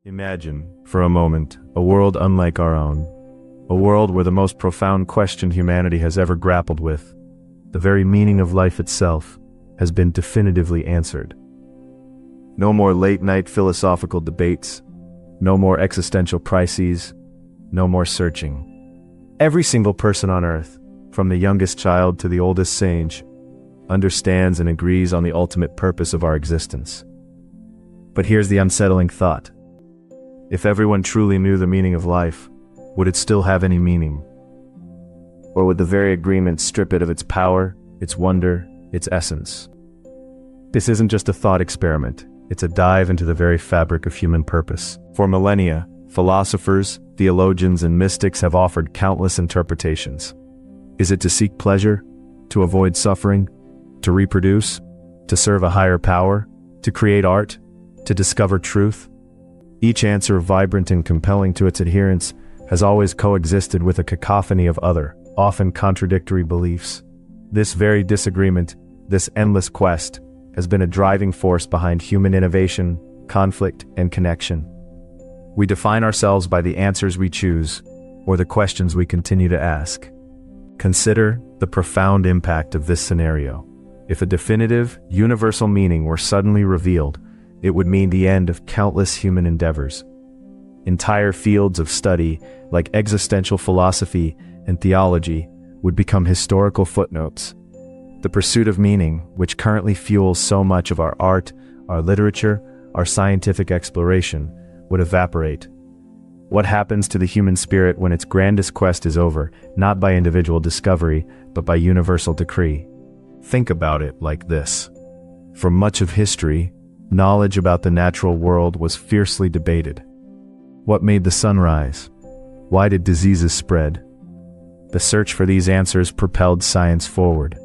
Imagine, for a moment, a world unlike our own. A world where the most profound question humanity has ever grappled with, the very meaning of life itself, has been definitively answered. No more late-night philosophical debates, no more existential crises, no more searching. Every single person on Earth, from the youngest child to the oldest sage, understands and agrees on the ultimate purpose of our existence. But here's the unsettling thought. If everyone truly knew the meaning of life, would it still have any meaning? Or would the very agreement strip it of its power, its wonder, its essence? This isn't just a thought experiment, it's a dive into the very fabric of human purpose. For millennia, philosophers, theologians, and mystics have offered countless interpretations. Is it to seek pleasure? To avoid suffering? To reproduce? To serve a higher power? To create art? To discover truth? Each answer, vibrant and compelling to its adherents, has always coexisted with a cacophony of other, often contradictory beliefs. This very disagreement, this endless quest, has been a driving force behind human innovation, conflict, and connection. We define ourselves by the answers we choose, or the questions we continue to ask. Consider the profound impact of this scenario. If a definitive, universal meaning were suddenly revealed, it would mean the end of countless human endeavors. Entire fields of study, like existential philosophy and theology, would become historical footnotes. The pursuit of meaning, which currently fuels so much of our art, our literature, our scientific exploration, would evaporate. What happens to the human spirit when its grandest quest is over, not by individual discovery, but by universal decree? Think about it like this. For much of history, knowledge about the natural world was fiercely debated. What made the sun rise? Why did diseases spread? The search for these answers propelled science forward.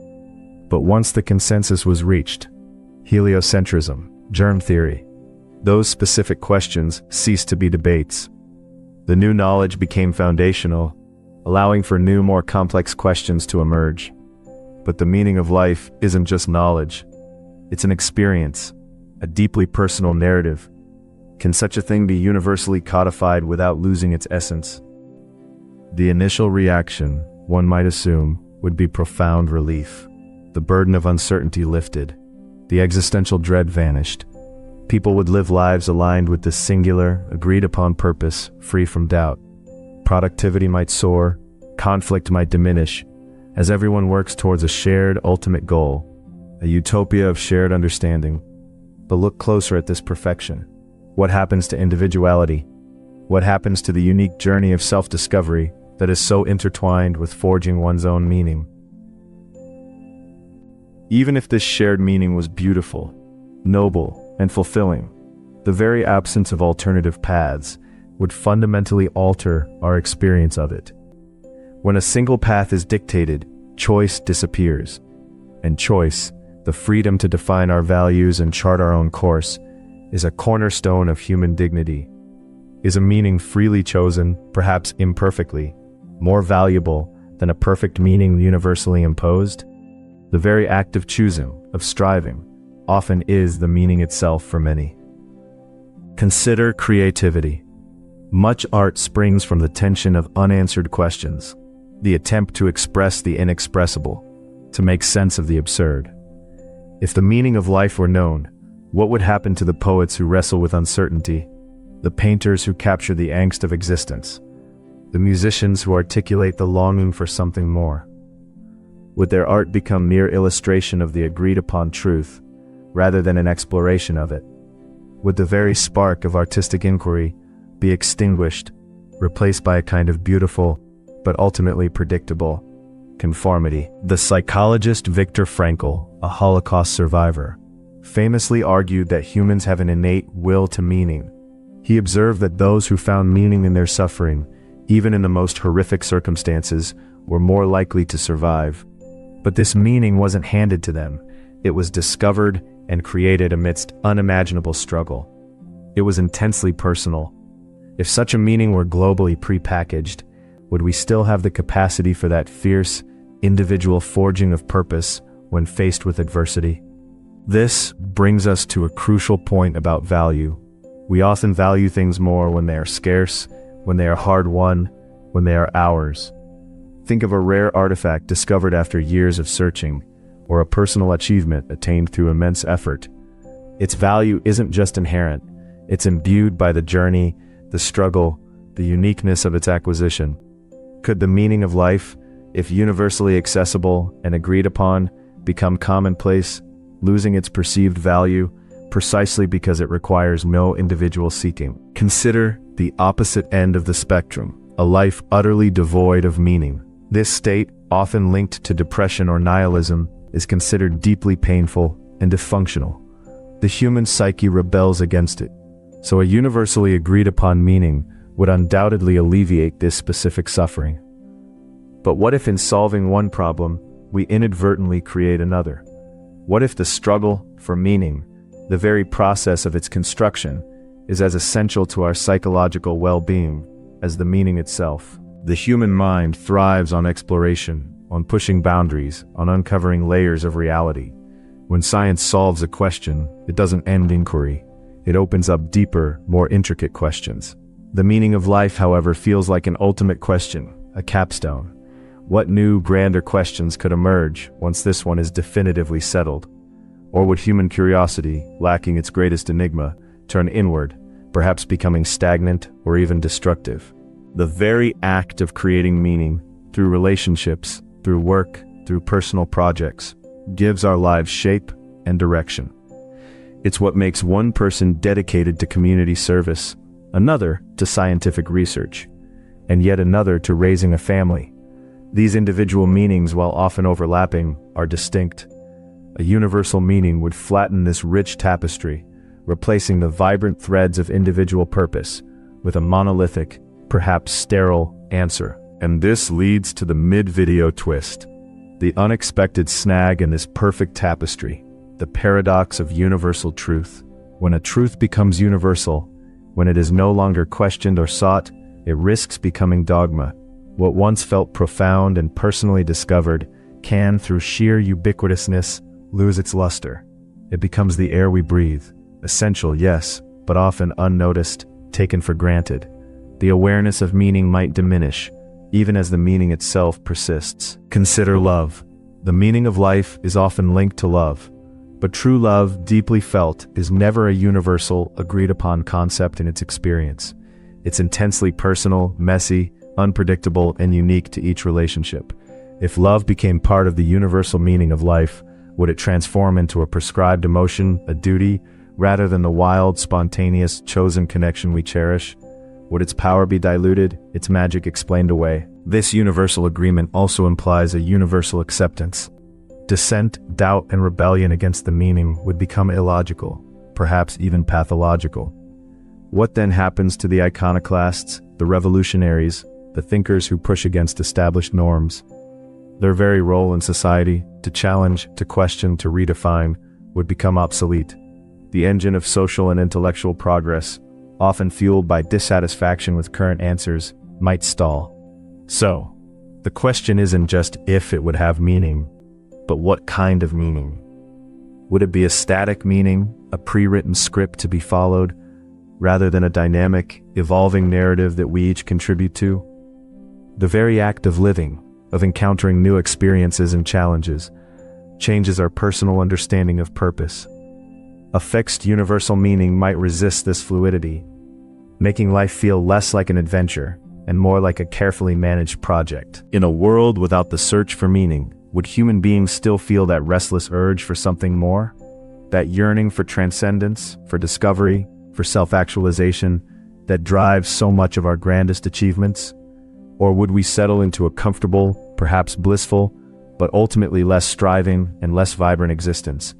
But once the consensus was reached, heliocentrism, germ theory, those specific questions ceased to be debates. The new knowledge became foundational, allowing for new, more complex questions to emerge. But the meaning of life isn't just knowledge. It's an experience, a deeply personal narrative. Can such a thing be universally codified without losing its essence? The initial reaction, one might assume, would be profound relief. The burden of uncertainty lifted. The existential dread vanished. People would live lives aligned with this singular, agreed-upon purpose, free from doubt. Productivity might soar, conflict might diminish, as everyone works towards a shared ultimate goal, a utopia of shared understanding. But look closer at this perfection. What happens to individuality? What happens to the unique journey of self-discovery that is so intertwined with forging one's own meaning? Even if this shared meaning was beautiful, noble, and fulfilling, the very absence of alternative paths would fundamentally alter our experience of it. When a single path is dictated, choice disappears. And choice, the freedom to define our values and chart our own course, is a cornerstone of human dignity. Is a meaning freely chosen, perhaps imperfectly, more valuable than a perfect meaning universally imposed? The very act of choosing, of striving, often is the meaning itself for many. Consider creativity. Much art springs from the tension of unanswered questions, the attempt to express the inexpressible, to make sense of the absurd. If the meaning of life were known, what would happen to the poets who wrestle with uncertainty, the painters who capture the angst of existence, the musicians who articulate the longing for something more? Would their art become mere illustration of the agreed-upon truth, rather than an exploration of it? Would the very spark of artistic inquiry be extinguished, replaced by a kind of beautiful, but ultimately predictable, conformity? The psychologist Viktor Frankl, a Holocaust survivor, famously argued that humans have an innate will to meaning. He observed that those who found meaning in their suffering, even in the most horrific circumstances, were more likely to survive. But this meaning wasn't handed to them. It was discovered and created amidst unimaginable struggle. It was intensely personal. If such a meaning were globally prepackaged, would we still have the capacity for that fierce, individual forging of purpose when faced with adversity? This brings us to a crucial point about value. We often value things more when they are scarce, when they are hard-won, when they are ours. Think of a rare artifact discovered after years of searching, or a personal achievement attained through immense effort. Its value isn't just inherent, it's imbued by the journey, the struggle, the uniqueness of its acquisition. Could the meaning of life, if universally accessible and agreed upon, become commonplace, losing its perceived value precisely because it requires no individual seeking? Consider the opposite end of the spectrum, a life utterly devoid of meaning. This state, often linked to depression or nihilism, is considered deeply painful and dysfunctional. The human psyche rebels against it, so a universally agreed upon meaning would undoubtedly alleviate this specific suffering. But what if in solving one problem, we inadvertently create another? What if the struggle for meaning, the very process of its construction, is as essential to our psychological well-being as the meaning itself? The human mind thrives on exploration, on pushing boundaries, on uncovering layers of reality. When science solves a question, it doesn't end inquiry. It opens up deeper, more intricate questions. The meaning of life, however, feels like an ultimate question, a capstone. What new, grander questions could emerge once this one is definitively settled? Or would human curiosity, lacking its greatest enigma, turn inward, perhaps becoming stagnant or even destructive? The very act of creating meaning, through relationships, through work, through personal projects, gives our lives shape and direction. It's what makes one person dedicated to community service, another to scientific research, and yet another to raising a family. These individual meanings, while often overlapping, are distinct. A universal meaning would flatten this rich tapestry, replacing the vibrant threads of individual purpose with a monolithic, perhaps sterile, answer. And this leads to the mid-video twist, the unexpected snag in this perfect tapestry, the paradox of universal truth. When a truth becomes universal, when it is no longer questioned or sought, it risks becoming dogma. What once felt profound and personally discovered can, through sheer ubiquitousness, lose its luster. It becomes the air we breathe, essential, yes, but often unnoticed, taken for granted. The awareness of meaning might diminish, even as the meaning itself persists. Consider love. The meaning of life is often linked to love, but true love, deeply felt, is never a universal, agreed-upon concept in its experience. It's intensely personal, messy, unpredictable, and unique to each relationship. If love became part of the universal meaning of life, would it transform into a prescribed emotion, a duty, rather than the wild, spontaneous, chosen connection we cherish? Would its power be diluted, its magic explained away? This universal agreement also implies a universal acceptance. Dissent, doubt, and rebellion against the meaning would become illogical, perhaps even pathological. What then happens to the iconoclasts, the revolutionaries, the thinkers who push against established norms? Their very role in society, to challenge, to question, to redefine, would become obsolete. The engine of social and intellectual progress, often fueled by dissatisfaction with current answers, might stall. So, the question isn't just if it would have meaning, but what kind of meaning? Would it be a static meaning, a pre-written script to be followed, rather than a dynamic, evolving narrative that we each contribute to? The very act of living, of encountering new experiences and challenges, changes our personal understanding of purpose. A fixed universal meaning might resist this fluidity, making life feel less like an adventure and more like a carefully managed project. In a world without the search for meaning, would human beings still feel that restless urge for something more? That yearning for transcendence, for discovery, for self-actualization that drives so much of our grandest achievements? Or would we settle into a comfortable, perhaps blissful, but ultimately less striving and less vibrant existence,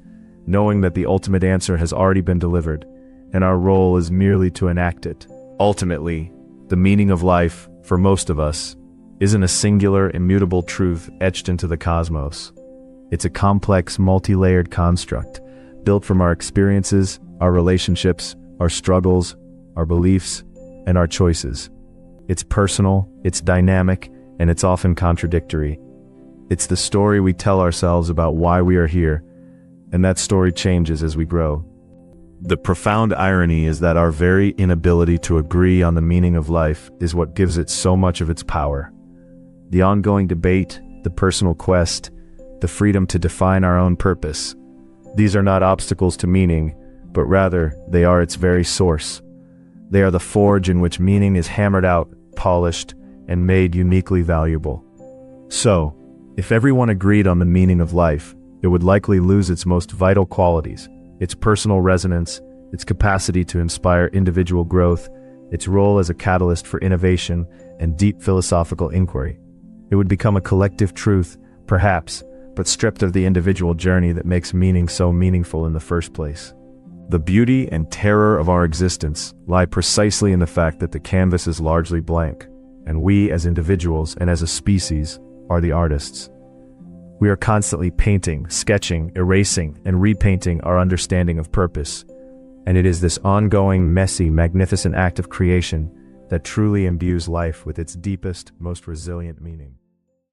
knowing that the ultimate answer has already been delivered, and our role is merely to enact it? Ultimately, the meaning of life, for most of us, isn't a singular, immutable truth etched into the cosmos. It's a complex, multi-layered construct, built from our experiences, our relationships, our struggles, our beliefs, and our choices. It's personal, it's dynamic, and it's often contradictory. It's the story we tell ourselves about why we are here, and that story changes as we grow. The profound irony is that our very inability to agree on the meaning of life is what gives it so much of its power. The ongoing debate, the personal quest, the freedom to define our own purpose. These are not obstacles to meaning, but rather they are its very source. They are the forge in which meaning is hammered out, polished, and made uniquely valuable. So, if everyone agreed on the meaning of life, it would likely lose its most vital qualities, its personal resonance, its capacity to inspire individual growth, its role as a catalyst for innovation and deep philosophical inquiry. It would become a collective truth, perhaps, but stripped of the individual journey that makes meaning so meaningful in the first place. The beauty and terror of our existence lie precisely in the fact that the canvas is largely blank, and we as individuals and as a species are the artists. We are constantly painting, sketching, erasing, and repainting our understanding of purpose, and it is this ongoing, messy, magnificent act of creation that truly imbues life with its deepest, most resilient meaning.